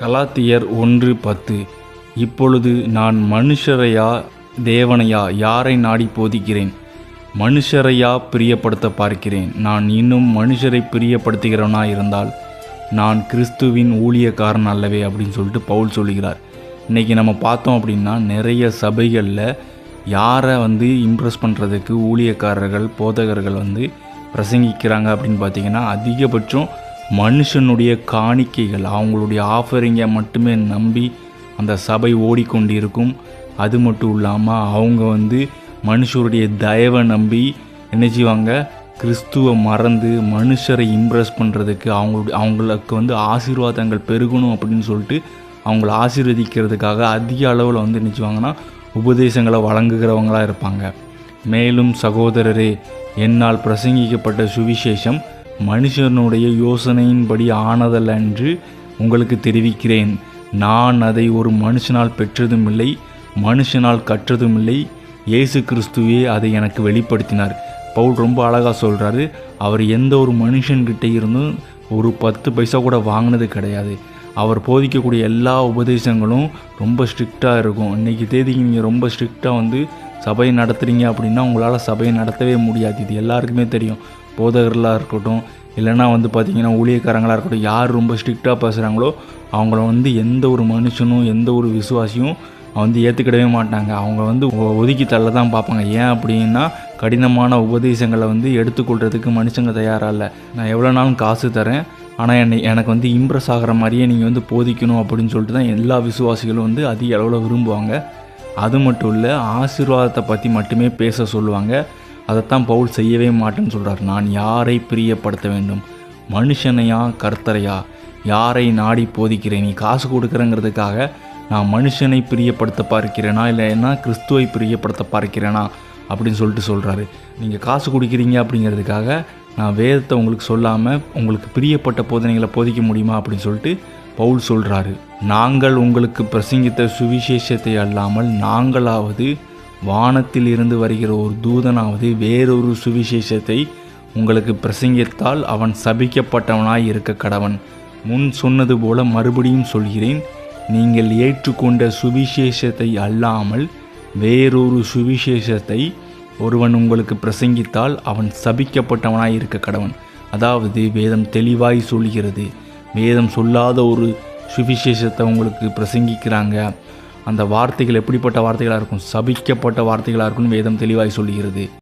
கலாத்தியர் 1:10. இப்பொழுது நான் மனுஷரையா தேவனையா யாரை நாடி போதிக்கிறேன்? மனுஷரையா பிரியப்படுத்த பார்க்கிறேன்? நான் இன்னும் மனுஷரை பிரியப்படுத்துகிறவனா இருந்தால் நான் கிறிஸ்துவின் ஊழியக்காரன் அல்லவே அப்படின்னு சொல்லிட்டு பவுல் சொல்கிறார். இன்றைக்கி நம்ம பார்த்தோம் அப்படின்னா நிறைய சபைகளில் யாரை இம்ப்ரெஸ் பண்ணுறதுக்கு ஊழியக்காரர்கள் போதகர்கள் பிரசங்கிக்கிறாங்க அப்படின்னு பார்த்திங்கன்னா, அதிகபட்சம் மனுஷனுடைய காணிக்கைகள் அவங்களுடைய ஆஃபரிங்கை மட்டுமே நம்பி அந்த சபை ஓடிக்கொண்டிருக்கும். அது மட்டும் இல்லாமல் அவங்க மனுஷருடைய தயவை நம்பி என்ன செய்வாங்க, கிறிஸ்துவை மறந்து மனுஷரை இம்ப்ரெஸ் பண்ணுறதுக்கு அவங்களுக்கு ஆசீர்வாதங்கள் பெருகணும் அப்படின்னு சொல்லிட்டு அவங்கள ஆசீர்வதிக்கிறதுக்காக அதிக அளவில் என்ன செய்வாங்கன்னா உபதேசங்களை வழங்குகிறவங்களாக இருப்பாங்க. மேலும் சகோதரரே, என்னால் பிரசங்கிக்கப்பட்ட சுவிசேஷம் மனுஷனுடைய யோசனையின்படி ஆனதல்ல என்று உங்களுக்கு தெரிவிக்கிறேன். நான் அதை ஒரு மனுஷனால் பெற்றதும் இல்லை, மனுஷனால் கற்றதும் இல்லை. இயேசு கிறிஸ்துவே அதை எனக்கு வெளிப்படுத்தினார். பவுல் ரொம்ப அழகாக சொல்கிறாரு. அவர் எந்த ஒரு மனுஷன்கிட்ட இருந்தும் ஒரு 10 பைசா கூட வாங்கினது கிடையாது. அவர் போதிக்கக்கூடிய எல்லா உபதேசங்களும் ரொம்ப ஸ்ட்ரிக்டாக இருக்கும். இன்றைக்கி தேதிக்கு நீங்கள் ரொம்ப ஸ்ட்ரிக்டாக சபையை நடத்துகிறீங்க அப்படின்னா உங்களால் சபையை நடத்தவே முடியாது. இது எல்லாருக்குமே தெரியும். போதகர்களாக இருக்கட்டும், இல்லைனா பார்த்திங்கன்னா ஊழியக்காரங்களாக இருக்கட்டும், யார் ரொம்ப ஸ்ட்ரிக்டாக பேசுகிறாங்களோ அவங்கள எந்த ஒரு மனுஷனும் எந்த ஒரு விசுவாசியும் ஏற்றுக்கிடவே மாட்டாங்க. அவங்க ஒதுக்கி தள்ள தான் பார்ப்பாங்க. ஏன் அப்படின்னா, கடினமான உபதேசங்களை எடுத்துக்கொள்கிறதுக்கு மனுஷங்க தயாராக இல்லை. நான் எவ்வளோ நாளும் காசு தரேன், ஆனால் எனக்கு இம்ப்ரெஸ் ஆகிற மாதிரியே நீங்கள் போதிக்கணும் அப்படின்னு சொல்லிட்டு தான் எல்லா விசுவாசிகளும் அதிக அளவில் விரும்புவாங்க. அது மட்டும் இல்லை, ஆசீர்வாதத்தை பற்றி மட்டுமே பேச சொல்லுவாங்க. அதைத்தான் பவுல் செய்யவே மாட்டேன்னு சொல்கிறார். நான் யாரை பிரியப்படுத்த வேண்டும்? மனுஷனையா கர்த்தரையா? யாரை நாடி போதிக்கிறேன்? நீ காசு கொடுக்குறேங்கிறதுக்காக நான் மனுஷனை பிரியப்படுத்த பார்க்கிறேனா இல்லைன்னா கிறிஸ்துவை பிரியப்படுத்த பார்க்கிறேனா அப்படின்னு சொல்கிறாரு. நீங்கள் காசு கொடுக்குறீங்க அப்படிங்கிறதுக்காக நான் வேதத்தை உங்களுக்கு சொல்லாமல் உங்களுக்கு பிரியப்பட்ட போதனைகளை போதிக்க முடியுமா அப்படின்னு சொல்லிட்டு பவுல் சொல்கிறாரு. நாங்கள் உங்களுக்கு பிரசங்கித்த சுவிசேஷத்தை அல்லாமல் நாங்களாவது வானத்தில் இருந்து வருகிற ஒரு தூதனாவது வேறொரு சுவிசேஷத்தை உங்களுக்கு பிரசங்கித்தால் அவன் சபிக்கப்பட்டவனாய் இருக்க கடவன். முன் சொன்னது போல மறுபடியும் சொல்கிறேன், நீங்கள் ஏற்றுக்கொண்ட சுவிசேஷத்தை அல்லாமல் வேறொரு சுவிசேஷத்தை ஒருவன் உங்களுக்கு பிரசங்கித்தால் அவன் சபிக்கப்பட்டவனாய் இருக்க கடவன். அதாவது வேதம் தெளிவாய் சொல்கிறது. வேதம் சொல்லாத ஒரு சுவிசேஷத்தை உங்களுக்கு பிரசங்கிக்கிறாங்க, அந்த வார்த்தைகள் எப்படிப்பட்ட வார்த்தைகளாக இருக்கும்? சபிக்கப்பட்ட வார்த்தைகளாக இருக்கும்னு வேதம் தெளிவாய் சொல்கிறது.